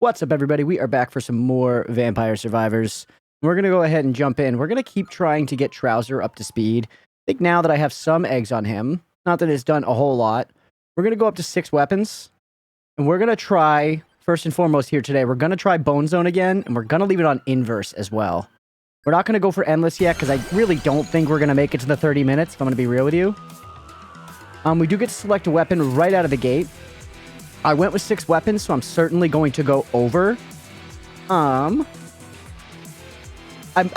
What's up, everybody? We are back for some more Vampire Survivors. We're going to go ahead and jump in. We're going to keep trying to get Trouser up to speed. I think now that I have some eggs on him, not that it's done a whole lot, we're going to go up to 6 weapons. And we're going to try, first and foremost here today, we're going to try Bone Zone again, and we're going to leave it on Inverse as well. We're not going to go for Endless yet, because I really don't think we're going to make it to the 30 minutes, if I'm going to be real with you. We do get to select a weapon right out of the gate. I went with 6 weapons, so I'm certainly going to go over. I'm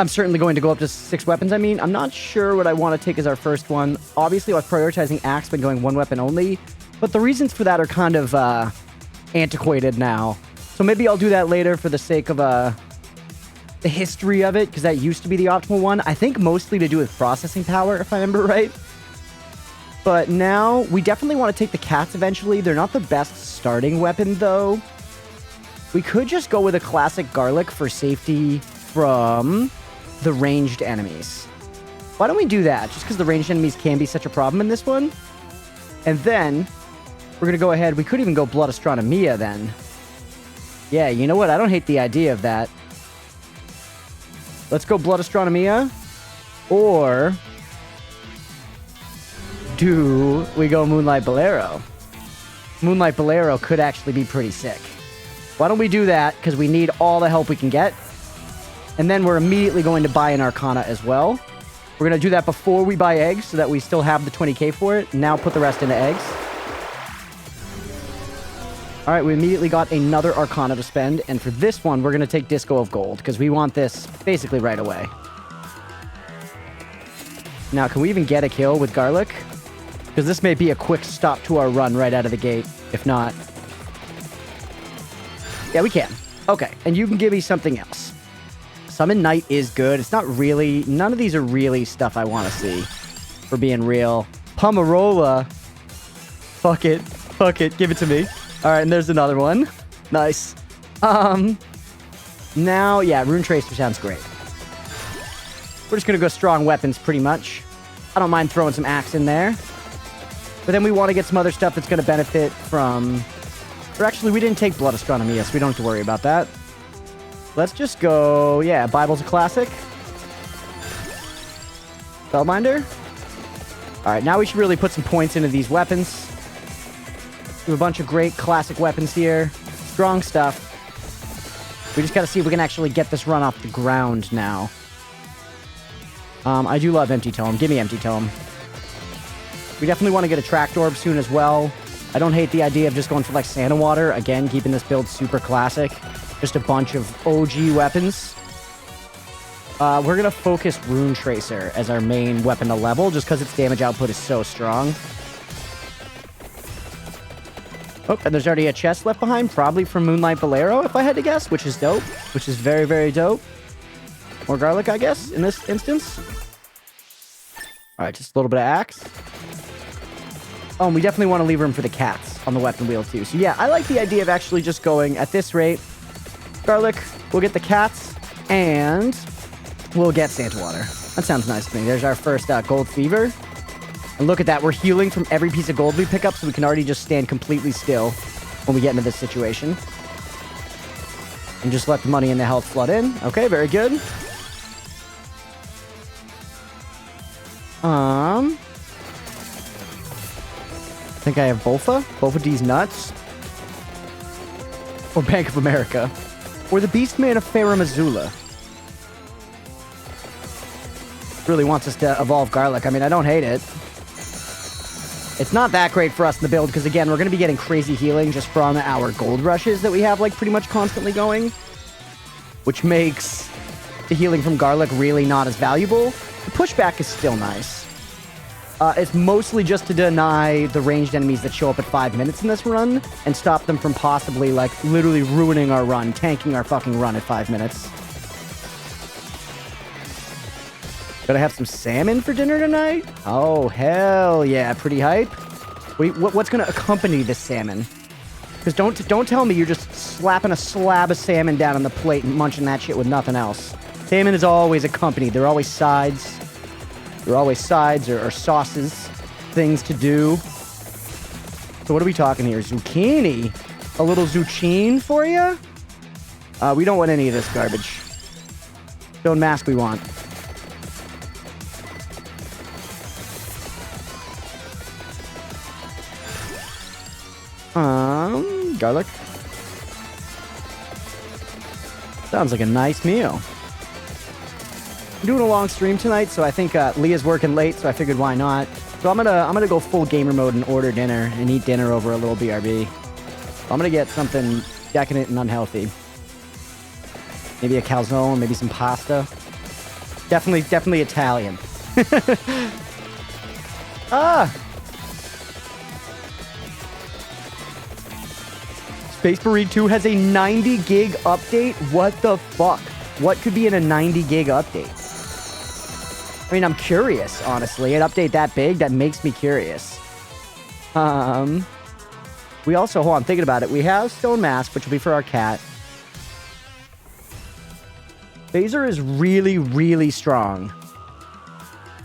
certainly going to go up to 6 weapons, I'm not sure what I want to take as our first one. Obviously, I was prioritizing Axe, but going 1 weapon only. But the reasons for that are kind of antiquated now. So maybe I'll do that later for the sake of the history of it, because that used to be the optimal one. I think mostly to do with processing power, if I remember right. But now, we definitely want to take the cats eventually. They're not the best starting weapon, though. We could just go with a classic garlic for safety from the ranged enemies. Why don't we do that? Just because the ranged enemies can be such a problem in this one. And then, we're going to go ahead. We could even go Blood Astronomia then. Yeah, you know what? I don't hate the idea of that. Let's go Blood Astronomia. Or do we go Moonlight Bolero? Moonlight Bolero could actually be pretty sick. Why don't we do that? Because we need all the help we can get. And then we're immediately going to buy an Arcana as well. We're going to do that before we buy eggs so that we still have the 20k for it. Now put the rest into eggs. Alright, we immediately got another Arcana to spend. And for this one, we're going to take Disco of Gold because we want this basically right away. Now, can we even get a kill with Garlic? Because this may be a quick stop to our run right out of the gate. If not... yeah, we can. Okay, and you can give me something else. Summon Knight is good. It's not really... none of these are really stuff I want to see. For being real. Pomarola. Fuck it. Fuck it. Give it to me. Alright, and there's another one. Nice. Now, yeah, Rune Tracer sounds great. We're just going to go strong weapons, pretty much. I don't mind throwing some axe in there. But then we want to get some other stuff that's going to benefit from... or actually, we didn't take Blood Astronomy, so we don't have to worry about that. Let's just go... yeah, Bible's a classic. Spellbinder. Alright, now we should really put some points into these weapons. We have a bunch of great classic weapons here. Strong stuff. We just got to see if we can actually get this run off the ground now. I do love Empty Tome. Give me Empty Tome. We definitely want to get a Tract Orb soon as well. I don't hate the idea of just going for, like, Santa Water. Again, keeping this build super classic. Just a bunch of OG weapons. We're going to focus Rune Tracer as our main weapon to level, just because its damage output is so strong. Oh, and there's already a chest left behind, probably from Moonlight Bolero, if I had to guess, which is dope. Which is very, very dope. More garlic, I guess, in this instance. Alright, just a little bit of axe. Oh, and we definitely want to leave room for the cats on the weapon wheel, too. So, yeah, I like the idea of actually just going, at this rate, garlic, we'll get the cats, and we'll get Santa Water. That sounds nice to me. There's our first Gold Fever. And look at that. We're healing from every piece of gold we pick up, so we can already just stand completely still when we get into this situation. And just let the money and the health flood in. Okay, very good. I think I have Bofa. Bofa D's nuts. Or Bank of America. Or the Beastman of Farah Missoula. Really wants us to evolve Garlic. I mean, I don't hate it. It's not that great for us in the build, because again, we're going to be getting crazy healing just from our gold rushes that we have, like, pretty much constantly going. Which makes the healing from Garlic really not as valuable. The pushback is still nice. It's mostly just to deny the ranged enemies that show up at 5 minutes in this run, and stop them from possibly, like, literally ruining our run, tanking our fucking run at 5 minutes. Gotta have some salmon for dinner tonight? Oh, hell yeah, pretty hype. Wait, what's gonna accompany this salmon? Because don't tell me you're just slapping a slab of salmon down on the plate and munching that shit with nothing else. Salmon is always accompanied. They're always sides. They're always sides or sauces, things to do. So what are we talking here? Zucchini. A little zucchini for you? We don't want any of this garbage. Stone mask we want. Garlic. Sounds like a nice meal. I'm doing a long stream tonight, so I think Leah's working late, so I figured why not. So I'm gonna go full gamer mode and order dinner and eat dinner over a little BRB. So I'm gonna get something decadent and unhealthy. Maybe a calzone, maybe some pasta. Definitely Italian. Space Marine 2 has a 90 gig update? What the fuck? What could be in a 90 gig update? I mean, I'm curious, honestly. An update that big, that makes me curious. We also, hold on, thinking about it. We have Stone Mask, which will be for our cat. Phaser is really, really strong.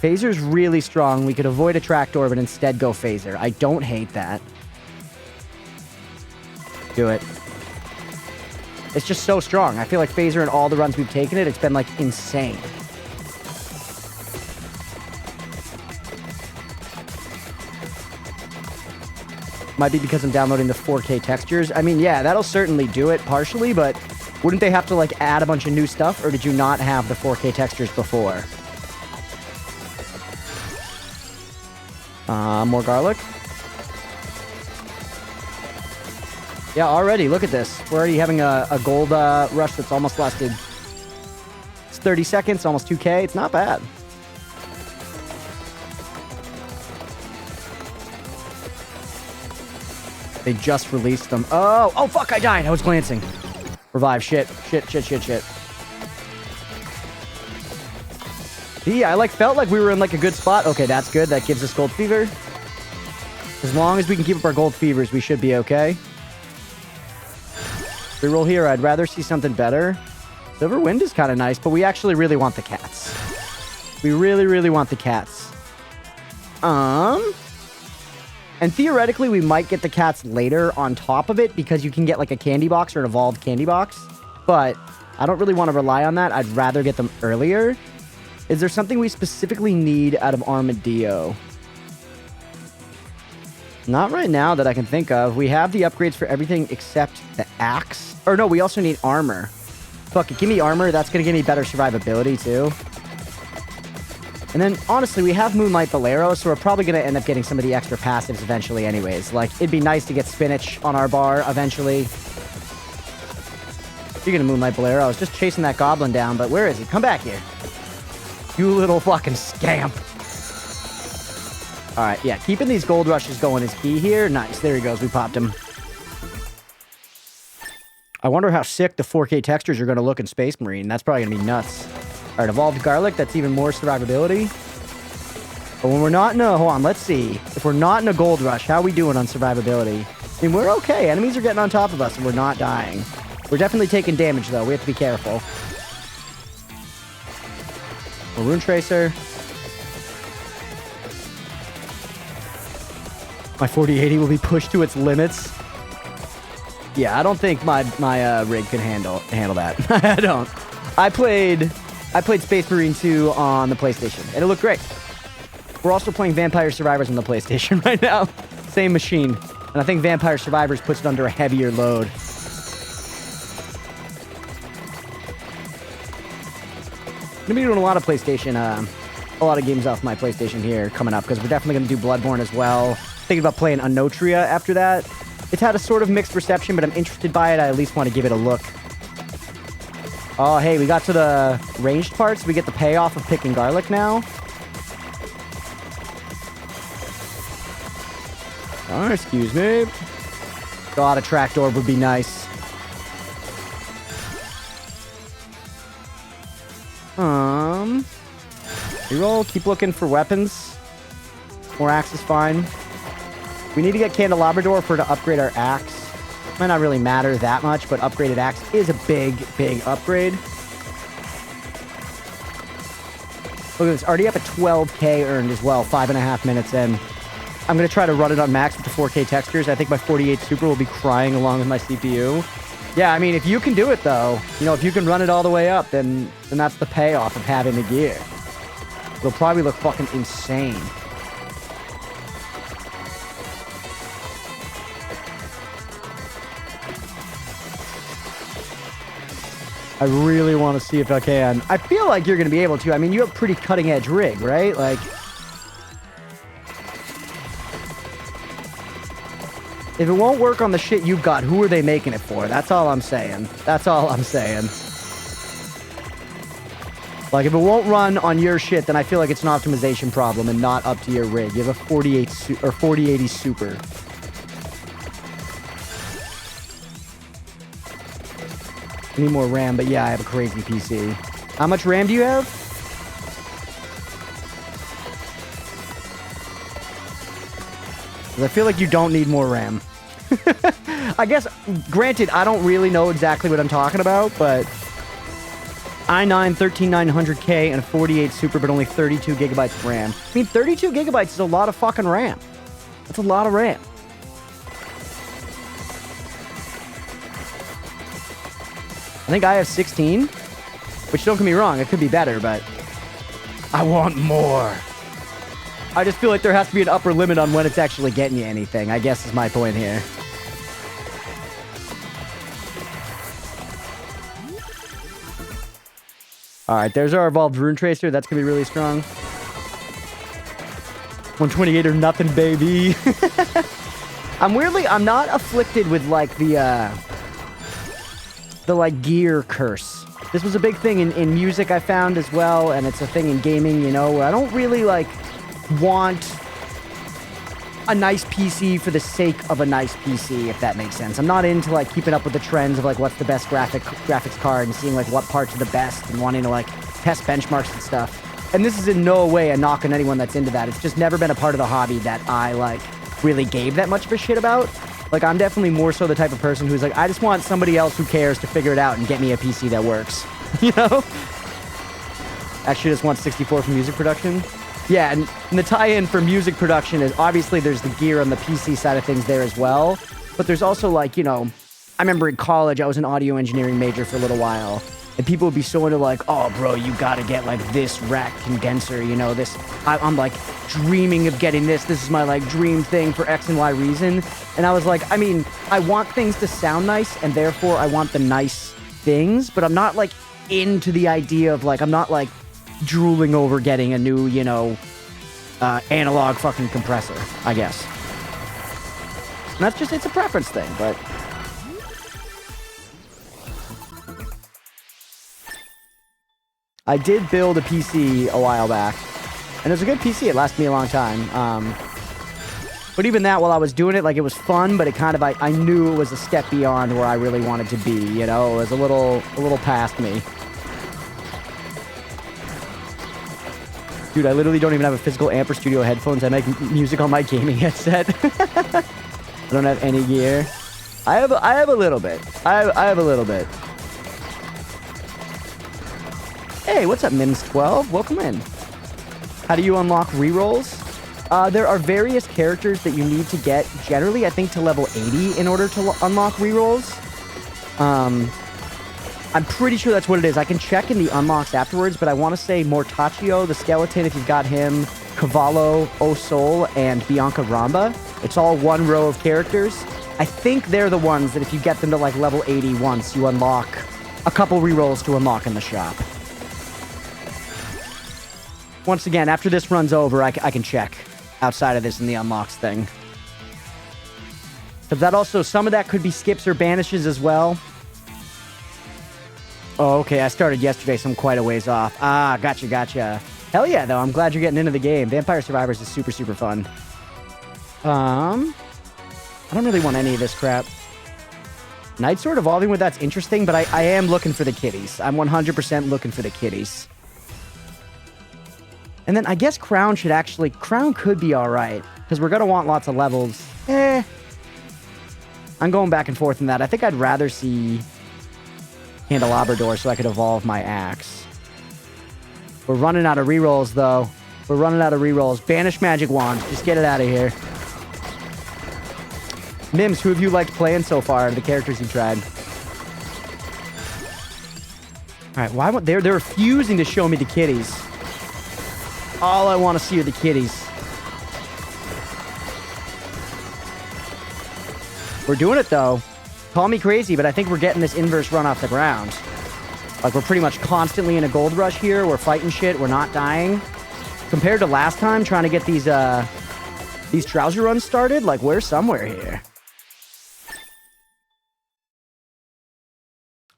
Phaser's really strong. We could avoid a Tractor, but instead go Phaser. I don't hate that. Do it. It's just so strong. I feel like Phaser in all the runs we've taken it's been, like, insane. Might be because I'm downloading the 4K textures. I mean, yeah, that'll certainly do it partially, but wouldn't they have to, like, add a bunch of new stuff, or did you not have the 4K textures before? More garlic. Yeah, already, look at this. We're already having a gold rush that's almost lasted. It's 30 seconds, almost 2K. It's not bad. They just released them. Oh, fuck, I died. I was glancing. Revive, shit. Yeah, I felt like we were in a good spot. Okay, that's good. That gives us gold fever. As long as we can keep up our gold fevers, we should be okay. Reroll here. I'd rather see something better. Silver Wind is kind of nice, but we actually really want the cats. We really, really want the cats. And theoretically, we might get the cats later on top of it because you can get a candy box or an evolved candy box. But I don't really want to rely on that. I'd rather get them earlier. Is there something we specifically need out of Armadillo? Not right now that I can think of. We have the upgrades for everything except the axe. Or no, we also need armor. Fuck it, give me armor. That's going to give me better survivability too. And then, honestly, we have Moonlight Bolero, so we're probably going to end up getting some of the extra passives eventually anyways. It'd be nice to get spinach on our bar eventually. Speaking of Moonlight Bolero, I was just chasing that goblin down, but where is he? Come back here. You little fucking scamp. Alright, yeah, keeping these gold rushes going is key here. Nice, there he goes. We popped him. I wonder how sick the 4K textures are going to look in Space Marine. That's probably going to be nuts. Alright, Evolved Garlic, that's even more survivability. But when we're not in a... Hold on, let's see. If we're not in a gold rush, how are we doing on survivability? I mean, we're okay. Enemies are getting on top of us and we're not dying. We're definitely taking damage, though. We have to be careful. A Rune Tracer. My 4080 will be pushed to its limits. Yeah, I don't think my rig can handle that. I don't. I played Space Marine 2 on the PlayStation, and it looked great. We're also playing Vampire Survivors on the PlayStation right now. Same machine. And I think Vampire Survivors puts it under a heavier load. I'm going to be doing a lot of PlayStation, a lot of games off my PlayStation here coming up, because we're definitely going to do Bloodborne as well. Thinking about playing Unotria after that. It's had a sort of mixed reception, but I'm interested by it. I at least want to give it a look. Oh, hey, we got to the ranged parts. We get the payoff of picking garlic now. Oh, excuse me. God, a tracked orb would be nice. Reroll, keep looking for weapons. More axe is fine. We need to get Candelabrador for to upgrade our axe. Might not really matter that much, but upgraded axe is a big, big upgrade. Look at this, already up at 12k earned as well, 5.5 minutes in. I'm going to try to run it on max with the 4K textures. I think my 48 Super will be crying along with my CPU. Yeah, I mean, if you can do it, though, you know, if you can run it all the way up, then that's the payoff of having the gear. It'll probably look fucking insane. I really want to see if I can. I feel like you're going to be able to. I mean, you have pretty cutting-edge rig, right? Like, if it won't work on the shit you've got, who are they making it for? That's all I'm saying. That's all I'm saying. Like, if it won't run on your shit, then I feel like it's an optimization problem and not up to your rig. You have a 4080 Super. I need more RAM, but yeah, I have a crazy PC. How much RAM do you have? I feel like you don't need more RAM. I guess, granted, I don't really know exactly what I'm talking about, but i9 13900K and a 48 Super, but only 32 gigabytes of RAM. I mean, 32 gigabytes is a lot of fucking RAM. That's a lot of RAM. I think I have 16, which, don't get me wrong, it could be better, but I want more. I just feel like there has to be an upper limit on when it's actually getting you anything, I guess is my point here. Alright, there's our Evolved Rune Tracer. That's going to be really strong. 128 or nothing, baby. I'm not afflicted with, like, the like, gear curse. This was a big thing in music I found as well, and it's a thing in gaming, you know, where I don't really, like, want a nice PC for the sake of a nice PC, if that makes sense. I'm not into, like, keeping up with the trends of, like, what's the best graphics card and seeing, like, what parts are the best and wanting to, like, test benchmarks and stuff. And this is in no way a knock on anyone that's into that. It's just never been a part of the hobby that I, like, really gave that much of a shit about. Like, I'm definitely more so the type of person who's like, I just want somebody else who cares to figure it out and get me a PC that works. You know? Actually, just want 64 for music production. Yeah, and the tie-in for music production is, obviously, there's the gear on the PC side of things there as well. But there's also, like, you know, I remember in college, I was an audio engineering major for a little while. And people would be so into, like, oh, bro, you gotta get, like, this rack condenser, you know, this. I'm, like, dreaming of getting this. This is my, like, dream thing for X and Y reason. And I was like, I mean, I want things to sound nice, and therefore I want the nice things. But I'm not, like, into the idea of, like, I'm not, like, drooling over getting a new, you know, analog fucking compressor, I guess. And that's just, it's a preference thing, but... I did build a PC a while back, and it was a good PC. It lasted me a long time. But even that, while I was doing it, like, it was fun, but it kind of, I knew it was a step beyond where I really wanted to be, you know? It was a little past me. Dude, I literally don't even have a physical amp or studio headphones. I make music on my gaming headset. I don't have any gear. I have a little bit. I have a little bit. Hey, what's up, Mims12? Welcome in. How do you unlock rerolls? There are various characters that you need to get, generally, I think, to level 80 in order to unlock rerolls. I'm pretty sure that's what it is. I can check in the unlocks afterwards, but I want to say Mortaccio, the skeleton, if you've got him, Cavallo, Osol, and Bianca Ramba. It's all one row of characters. I think they're the ones that if you get them to, like, level 80 once, you unlock a couple rerolls to unlock in the shop. Once again, after this runs over, I can check outside of this in the unlocks thing. But that also, some of that could be skips or banishes as well. Oh, okay, I started yesterday, so I'm quite a ways off. Ah, gotcha. Hell yeah, though, I'm glad you're getting into the game. Vampire Survivors is super, super fun. I don't really want any of this crap. Night Sword evolving with that's interesting, but I am looking for the kitties. I'm 100% looking for the kitties. And then I guess Crown could be alright, because we're going to want lots of levels. I'm going back and forth in that. I think I'd rather see Candelabrador so I could evolve my axe. We're running out of rerolls, though. We're running out of rerolls. Banish Magic Wand. Just get it out of here. Mims, who have you liked playing so far? The characters you tried? All right, why won't they're refusing to show me the kitties. All I want to see are the kitties. We're doing it, though. Call me crazy, but I think we're getting this inverse run off the ground. Like, we're pretty much constantly in a gold rush here. We're fighting shit. We're not dying. Compared to last time, trying to get these trouser runs started, like, we're somewhere here.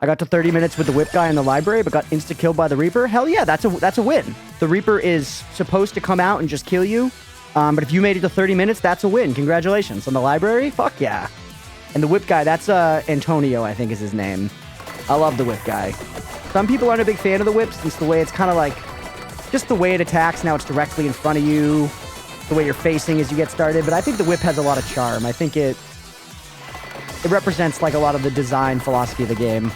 I got to 30 minutes with the whip guy in the library, but got insta-killed by the Reaper. Hell yeah, that's a win. The Reaper is supposed to come out and just kill you. But if you made it to 30 minutes, that's a win. Congratulations. On the library? Fuck yeah. And the whip guy, that's Antonio, I think is his name. I love the whip guy. Some people aren't a big fan of the whip since the way it's kind of like, just the way it attacks. Now it's directly in front of you. The way you're facing as you get started. But I think the whip has a lot of charm. I think it represents like a lot of the design philosophy of the game.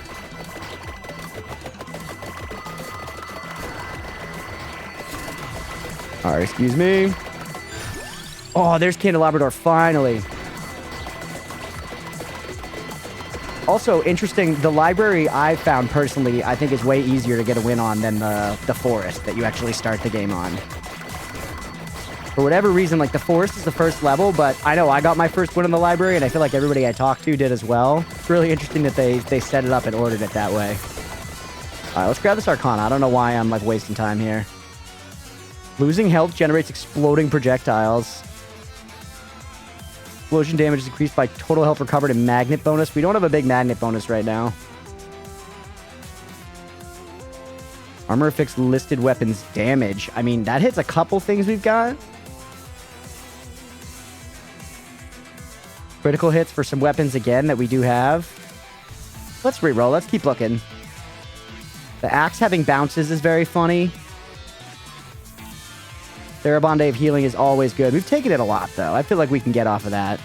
All right, excuse me. Oh, there's Candelabrador, finally. Also, interesting, the library I found personally, I think is way easier to get a win on than the forest that you actually start the game on. For whatever reason, like, the forest is the first level, but I know I got my first win in the library, and I feel like everybody I talked to did as well. It's really interesting that they set it up and ordered it that way. All right, let's grab this Arcana. I don't know why I'm, like, wasting time here. Losing health generates exploding projectiles. Explosion damage is increased by total health recovered and magnet bonus. We don't have a big magnet bonus right now. Armor affects listed weapons damage. I mean, that hits a couple things we've got. Critical hits for some weapons again that we do have. Let's reroll. Let's keep looking. The axe having bounces is very funny. Therabonde of healing is always good. We've taken it a lot, though. I feel like we can get off of that.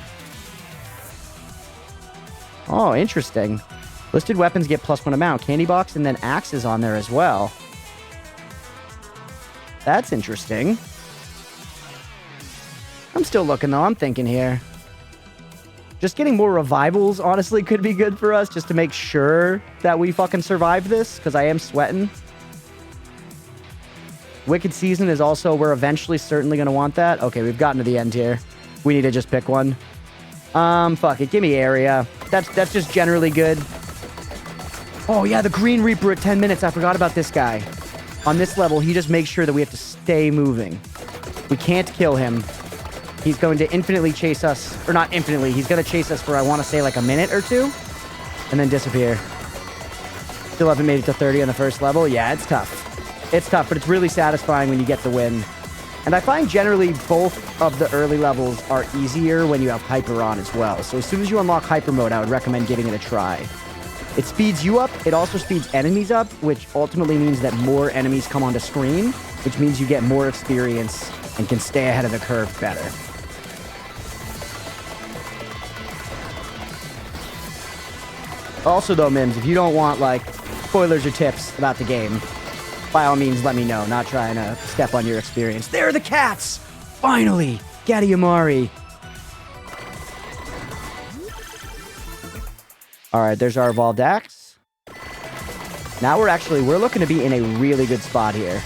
Oh, interesting. Listed weapons get +1 amount. Candy box and then axes on there as well. That's interesting. I'm still looking, though. I'm thinking here. Just getting more revivals, honestly, could be good for us, just to make sure that we fucking survive this, because I am sweating. Wicked Season is also, we're eventually certainly going to want that. Okay, we've gotten to the end here. We need to just pick one. Fuck it. Give me area. That's just generally good. Oh, yeah, the Green Reaper at 10 minutes. I forgot about this guy. On this level, he just makes sure that we have to stay moving. We can't kill him. He's going to infinitely chase us. Or not infinitely. He's going to chase us for, I want to say, like a minute or two. And then disappear. Still haven't made it to 30 on the first level. Yeah, it's tough. It's tough, but it's really satisfying when you get the win. And I find generally both of the early levels are easier when you have Hyper on as well. So as soon as you unlock Hyper mode, I would recommend giving it a try. It speeds you up. It also speeds enemies up, which ultimately means that more enemies come onto screen, which means you get more experience and can stay ahead of the curve better. Also, though, Mims, if you don't want, like, spoilers or tips about the game, by all means, let me know. Not trying to step on your experience. There are the cats! Finally! Gatiamari. Alright, there's our evolved axe. Now we're looking to be in a really good spot here.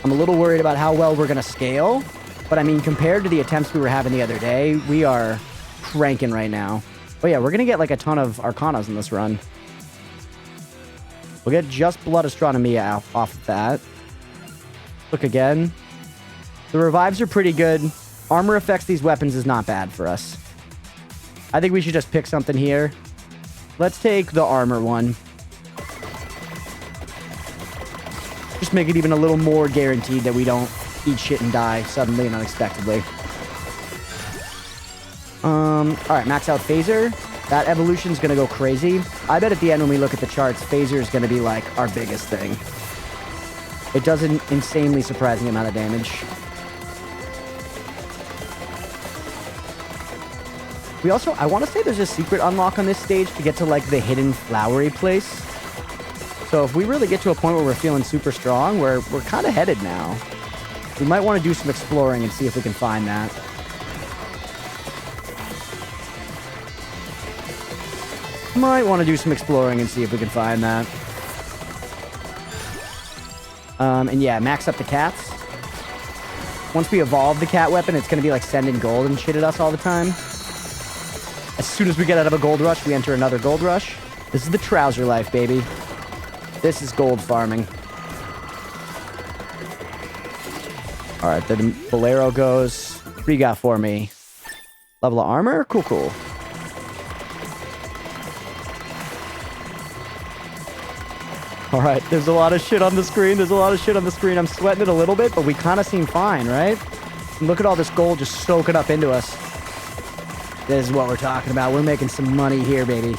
I'm a little worried about how well we're going to scale. But I mean, compared to the attempts we were having the other day, we are cranking right now. But yeah, we're going to get like a ton of Arcanas in this run. We'll get just Blood Astronomia off of that. Look again. The revives are pretty good. Armor affects these weapons is not bad for us. I think we should just pick something here. Let's take the armor one. Just make it even a little more guaranteed that we don't eat shit and die suddenly and unexpectedly. Alright, max out Phaser. That evolution's gonna go crazy. I bet at the end when we look at the charts, Phaser is gonna be like our biggest thing. It does an insanely surprising amount of damage. We also, I want to say there's a secret unlock on this stage to get to like the hidden flowery place. So if we really get to a point where we're feeling super strong, we're kind of headed now. We might want to do some exploring and see if we can find that. Might want to do some exploring and see if we can find that. And yeah, max up the cats. Once we evolve the cat weapon, it's going to be like sending gold and shit at us all the time. As soon as we get out of a gold rush, we enter another gold rush. This is the trouser life, baby. This is gold farming. All right, the Bolero goes. What do you got for me? Level of armor? Cool, cool. All right, there's a lot of shit on the screen. There's a lot of shit on the screen. I'm sweating it a little bit, but we kind of seem fine, right? And look at all this gold just soaking up into us. This is what we're talking about. We're making some money here, baby.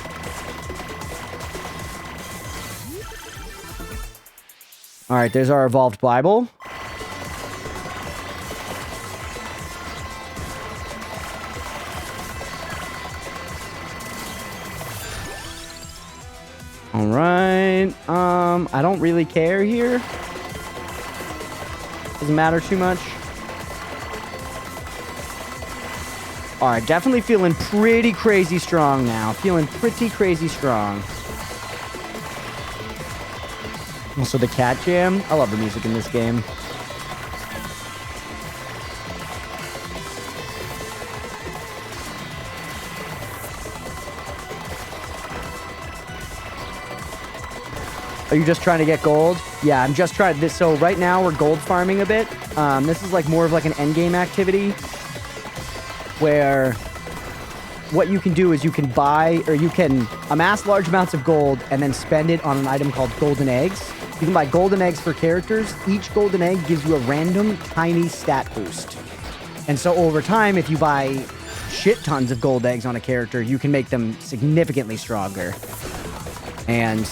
All right, there's our evolved Bible. All right. I don't really care here. Doesn't matter too much. All right, definitely feeling pretty crazy strong now. Feeling pretty crazy strong. Also, the cat jam. I love the music in this game. Are you just trying to get gold? Yeah, I'm just trying this. So right now we're gold farming a bit. This is like more of like an end game activity where what you can do is you can buy or you can amass large amounts of gold and then spend it on an item called golden eggs. You can buy golden eggs for characters. Each golden egg gives you a random tiny stat boost. And so over time, if you buy shit tons of gold eggs on a character, you can make them significantly stronger. And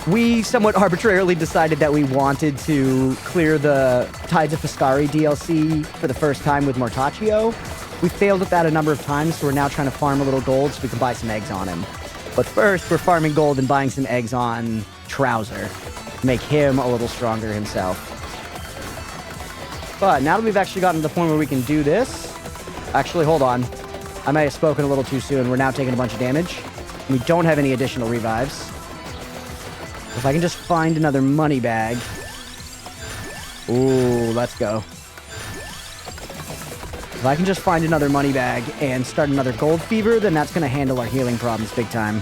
we somewhat arbitrarily decided that we wanted to clear the Tides of Fiscari DLC for the first time with Mortaccio. We failed at that a number of times, so we're now trying to farm a little gold so we can buy some eggs on him. But first, we're farming gold and buying some eggs on Trouser to make him a little stronger himself. But now that we've actually gotten to the point where we can do this... Actually, hold on. I may have spoken a little too soon. We're now taking a bunch of damage. We don't have any additional revives. If I can just find another money bag. Ooh, let's go. If I can just find another money bag and start another gold fever, then that's going to handle our healing problems big time.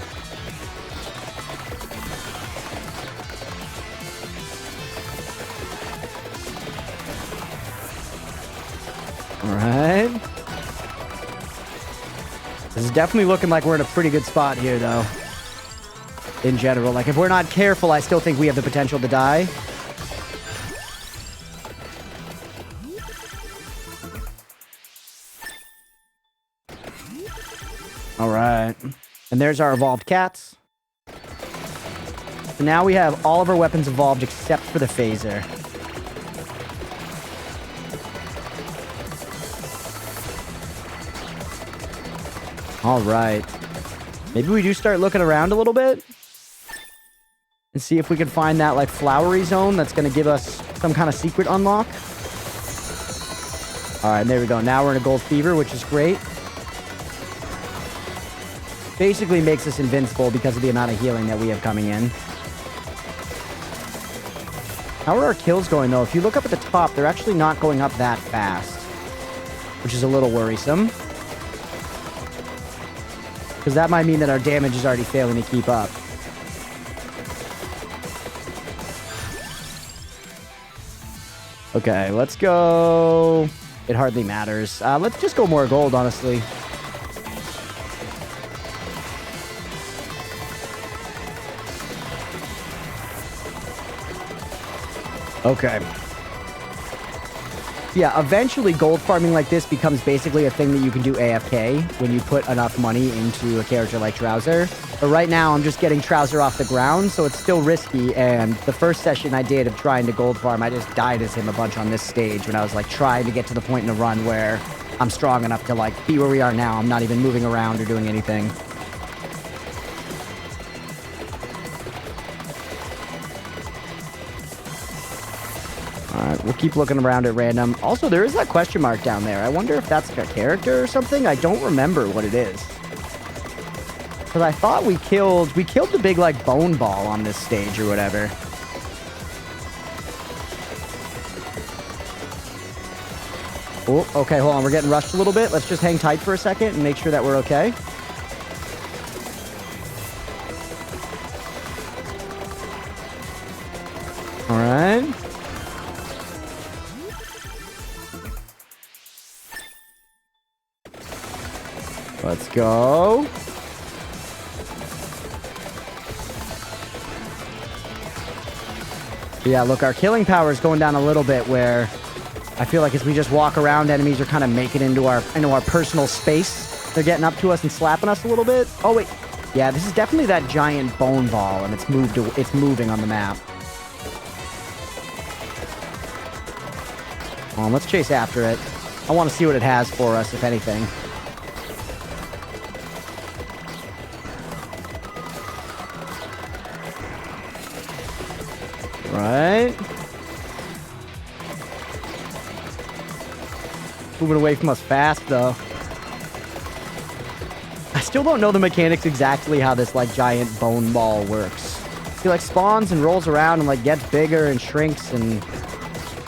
Alright. This is definitely looking like we're in a pretty good spot here, though. In general. Like, if we're not careful, I still think we have the potential to die. Alright. And there's our evolved cats. So now we have all of our weapons evolved except for the phaser. Alright. Maybe we do start looking around a little bit. And see if we can find that, like, flowery zone that's going to give us some kind of secret unlock. Alright, there we go. Now we're in a gold fever, which is great. Basically makes us invincible because of the amount of healing that we have coming in. How are our kills going, though? If you look up at the top, they're actually not going up that fast. Which is a little worrisome. Because that might mean that our damage is already failing to keep up. Okay, let's go... It hardly matters. Let's just go more gold, honestly. Okay. Yeah, eventually gold farming like this becomes basically a thing that you can do AFK when you put enough money into a character like Trouser. But right now, I'm just getting Trouser off the ground, so it's still risky, and the first session I did of trying to gold farm, I just died as him a bunch on this stage when I was, like, trying to get to the point in the run where I'm strong enough to, like, be where we are now. I'm not even moving around or doing anything. Alright, we'll keep looking around at random. Also, there is that question mark down there. I wonder if that's like a character or something. I don't remember what it is. Because I thought we killed the big, like, bone ball on this stage or whatever. Oh, okay, hold on. We're getting rushed a little bit. Let's just hang tight for a second and make sure that we're okay. All right. Let's go. Yeah, look, our killing power is going down a little bit where I feel like as we just walk around, enemies are kind of making into our personal space. They're getting up to us and slapping us a little bit. Oh, wait. Yeah, this is definitely that giant bone ball, and it's moving on the map. Come on, let's chase after it. I want to see what it has for us, if anything. Right. Moving away from us fast, though. I still don't know the mechanics exactly how this, like, giant bone ball works. He, like, spawns and rolls around and, like, gets bigger and shrinks and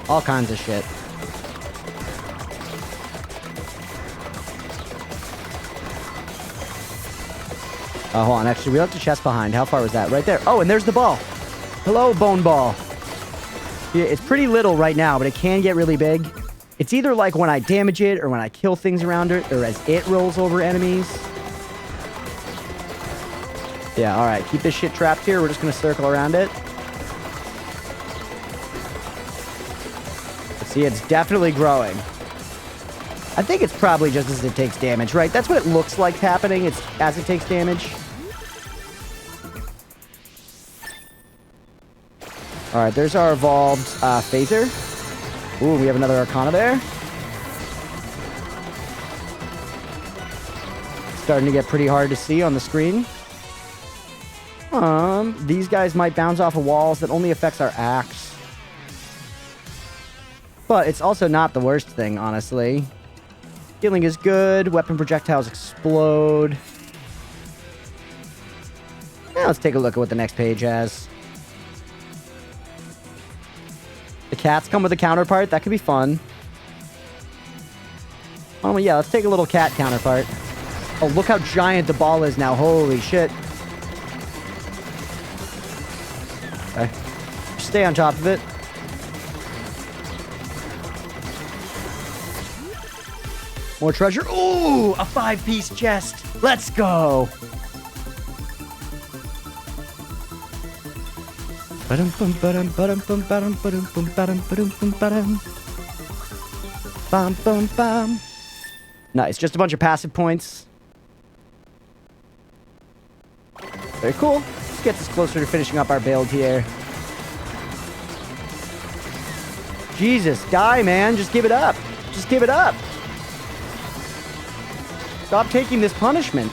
all kinds of shit. Oh, hold on. Actually, we left a chest behind. How far was that? Right there. Oh, and there's the ball. Hello, bone ball. Yeah, it's pretty little right now, but it can get really big. It's either like when I damage it or when I kill things around it or as it rolls over enemies. Yeah, all right. Keep this shit trapped here. We're just going to circle around it. Let's see, it's definitely growing. I think it's probably just as it takes damage, right? That's what it looks like happening. It's as it takes damage. All right, there's our evolved phaser. Ooh, we have another Arcana there. Starting to get pretty hard to see on the screen. These guys might bounce off of walls. That only affects our axe. But it's also not the worst thing, honestly. Healing is good. Weapon projectiles explode. Now let's take a look at what the next page has. The cats come with a counterpart. That could be fun. Oh, yeah, let's take a little cat counterpart. Oh, look how giant the ball is now. Holy shit. Okay. Stay on top of it. More treasure. Ooh, a 5-piece chest. Let's go. Nice. Just a bunch of passive points. Very cool. This gets us closer to finishing up our build here. Jesus, die, man. Just give it up. Just give it up. Stop taking this punishment.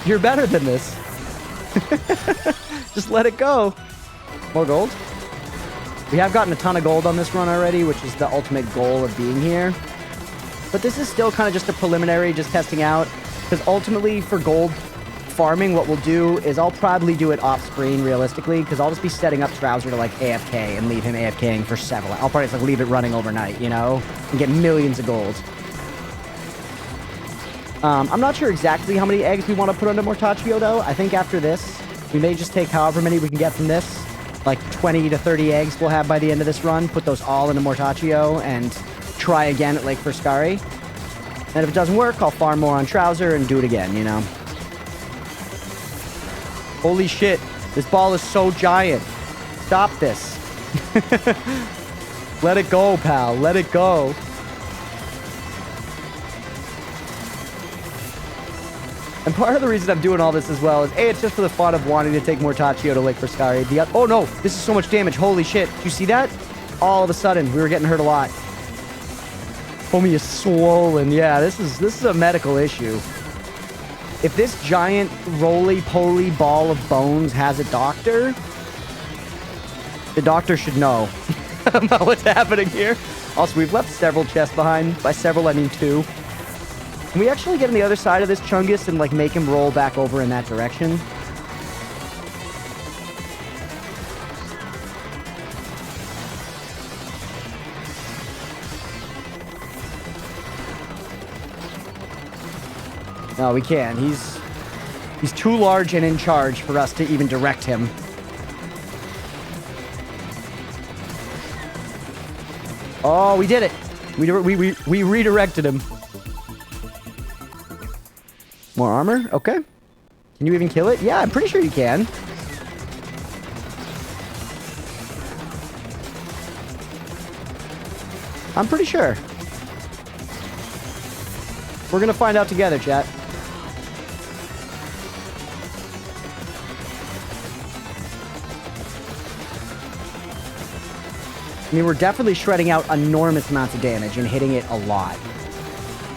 You're better than this. Just let it go. More gold. We have gotten a ton of gold on this run already, which is the ultimate goal of being here. But this is still kind of just a preliminary, just testing out. Because ultimately, for gold farming, what we'll do is I'll probably do it off-screen, realistically, because I'll just be setting up Trouser to, like, AFK and leave him AFKing for several. I'll probably just, like, leave it running overnight, you know? And get millions of gold. I'm not sure exactly how many eggs we want to put onto Mortaccio, though. I think after this, we may just take however many we can get from this. Like 20 to 30 eggs we'll have by the end of this run. Put those all into Mortaccio and try again at Lake Foscari. And if it doesn't work, I'll farm more on Trouser and do it again, you know? Holy shit. This ball is so giant. Stop this. Let it go, pal. Let it go. And part of the reason I'm doing all this as well is, A, it's just for the fun of wanting to take Mortaccio to Lake Foscari. Oh no, this is so much damage. Holy shit. Did you see that? All of a sudden, we were getting hurt a lot. Homie is swollen. Yeah, this is a medical issue. If this giant roly-poly ball of bones has a doctor, the doctor should know about what's happening here. Also, we've left several chests behind. By several, I mean 2. Can we actually get on the other side of this Chungus and, like, make him roll back over in that direction? No, we can. He's too large and in charge for us to even direct him. Oh, we did it. We redirected him. More armor? Okay. Can you even kill it? Yeah, I'm pretty sure you can. I'm pretty sure. We're gonna find out together, chat. I mean, we're definitely shredding out enormous amounts of damage and hitting it a lot.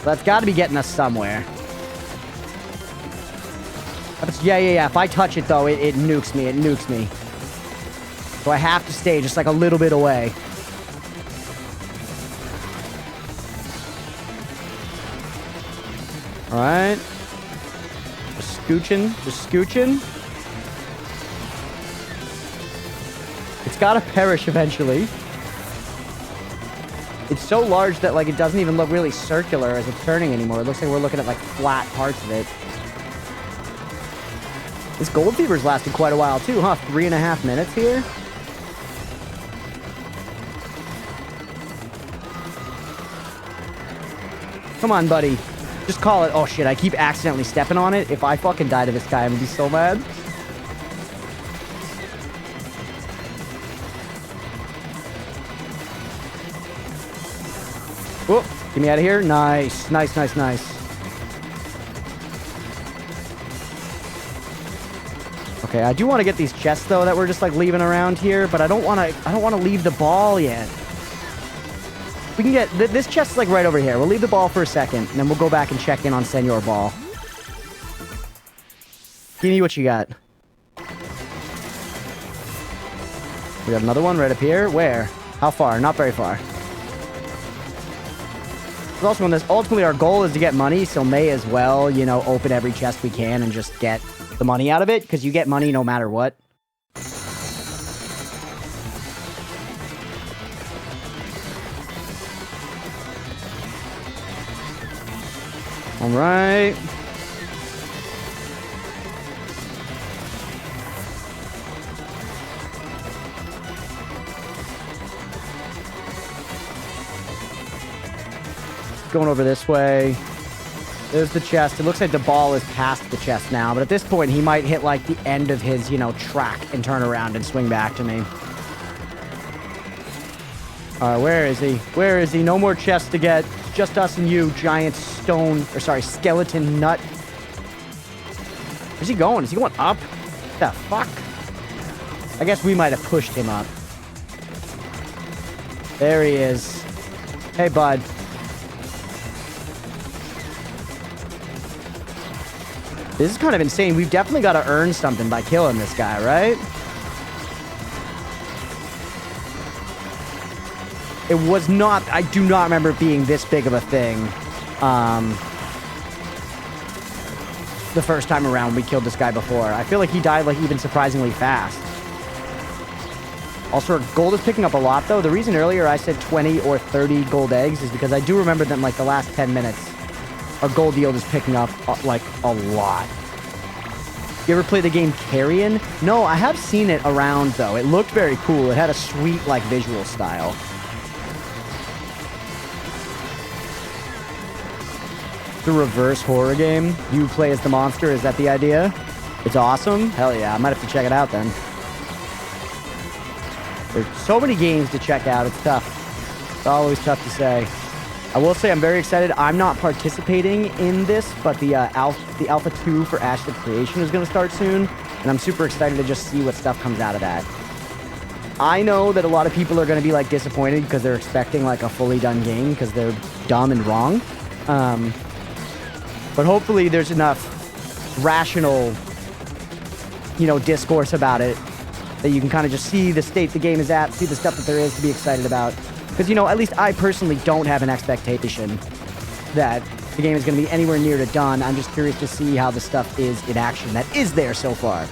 That's got to be getting us somewhere. Yeah. If I touch it, though, it nukes me. It nukes me. So I have to stay just like a little bit away. All right. Just scooching. Just scooching. It's got to perish eventually. It's so large that, like, it doesn't even look really circular as it's turning anymore. It looks like we're looking at, like, flat parts of it. This gold fever's lasted quite a while, too, huh? 3.5 minutes here? Come on, buddy. Just call it. Oh, shit, I keep accidentally stepping on it. If I fucking die to this guy, I'm gonna be so mad. Whoop. Get me out of here. Nice. Nice. Okay, I do want to get these chests, though, that we're just, like, leaving around here, but I don't want to leave the ball yet. We can get... This chest is, like, right over here. We'll leave the ball for a second, and then we'll go back and check in on Senor Ball. Give me what you got. We got another one right up here. Where? How far? Not very far. Also, on this, ultimately our goal is to get money, so may as well, you know, open every chest we can and just get the money out of it, because you get money no matter what. All right. Going over this way. There's the chest. It looks like the ball is past the chest now, but at this point, he might hit, like, the end of his, you know, track and turn around and swing back to me. All right, where is he? Where is he? No more chests to get. Just us and you, giant skeleton nut. Where's he going? Is he going up? What the fuck? I guess we might have pushed him up. There he is. Hey, bud. This is kind of insane. We've definitely got to earn something by killing this guy, right? It was not... I do not remember it being this big of a thing. The first time around we killed this guy before. I feel like he died, like, even surprisingly fast. Also, our gold is picking up a lot, though. The reason earlier I said 20 or 30 gold eggs is because I do remember that in, like, the last 10 minutes, our gold yield is picking up, like, a lot. You ever play the game Carrion? No, I have seen it around, though. It looked very cool. It had a sweet, like, visual style. The reverse horror game. You play as the monster. Is that the idea? It's awesome. Hell yeah. I might have to check it out, then. There's so many games to check out. It's tough. It's always tough to say. I will say I'm very excited. I'm not participating in this, but the Alpha 2 for Ashlet Creation is going to start soon, and I'm super excited to just see what stuff comes out of that. I know that a lot of people are going to be, like, disappointed because they're expecting, like, a fully done game because they're dumb and wrong. But hopefully there's enough rational, you know, discourse about it that you can kind of just see the state the game is at, see the stuff that there is to be excited about. Because, you know, at least I personally don't have an expectation that the game is going to be anywhere near to done. I'm just curious to see how the stuff is in action that is there so far.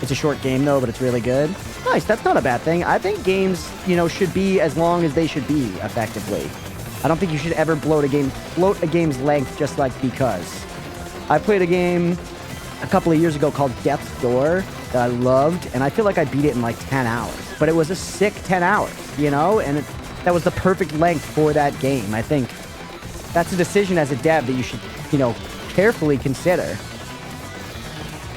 It's a short game, though, but it's really good. Nice, that's not a bad thing. I think games, you know, should be as long as they should be, effectively. I don't think you should ever bloat a game's length just, like, because. I played a game a couple of years ago called Death's Door that I loved, and I feel like I beat it in like 10 hours. But it was a sick 10 hours, you know? And that was the perfect length for that game. I think that's a decision as a dev that you should, you know, carefully consider.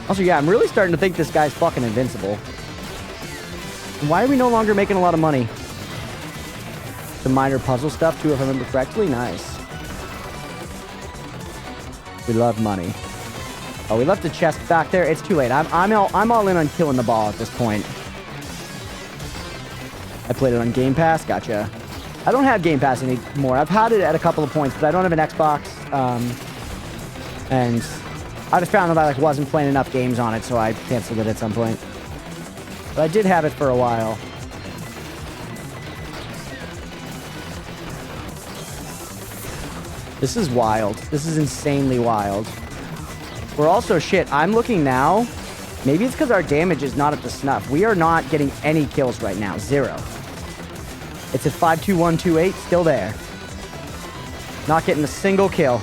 Also, yeah, I'm really starting to think this guy's fucking invincible. Why are we no longer making a lot of money? The minor puzzle stuff, too, if I remember correctly. Nice. We love money. Oh, we left the chest back there. It's too late. I'm all in on killing the ball at this point. I played it on Game Pass. Gotcha. I don't have Game Pass anymore. I've had it at a couple of points, but I don't have an Xbox. And I just found that I like wasn't playing enough games on it, so I canceled it at some point. But I did have it for a while. This is wild. This is insanely wild. We're also shit. I'm looking now. Maybe it's because our damage is not at the snuff. We are not getting any kills right now. 0. It's at 52128. Still there. Not getting a single kill.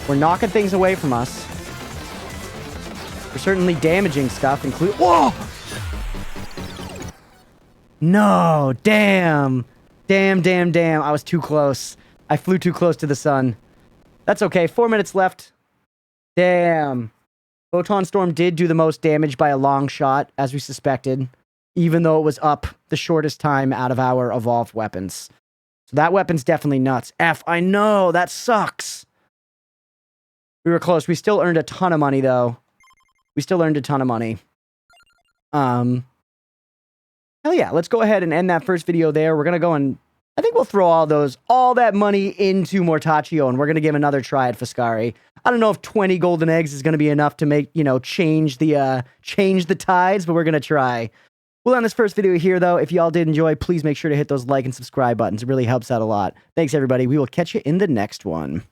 We're knocking things away from us. We're certainly damaging stuff, including... Whoa! No! Damn! Damn. I was too close. I flew too close to the sun. That's okay. 4 minutes left. Damn. Photon Storm did do the most damage by a long shot, as we suspected, even though it was up the shortest time out of our evolved weapons. So that weapon's definitely nuts. I know, that sucks. We were close. We still earned a ton of money, though. We still earned a ton of money. Hell yeah, let's go ahead and end that first video there. We're gonna go and I think we'll throw all that money into Mortaccio, and we're going to give another try at Foscari. I don't know if 20 golden eggs is going to be enough to make, you know, change the tides, but we're going to try. We'll end this first video here, though. If y'all did enjoy, please make sure to hit those like and subscribe buttons. It really helps out a lot. Thanks, everybody. We will catch you in the next one.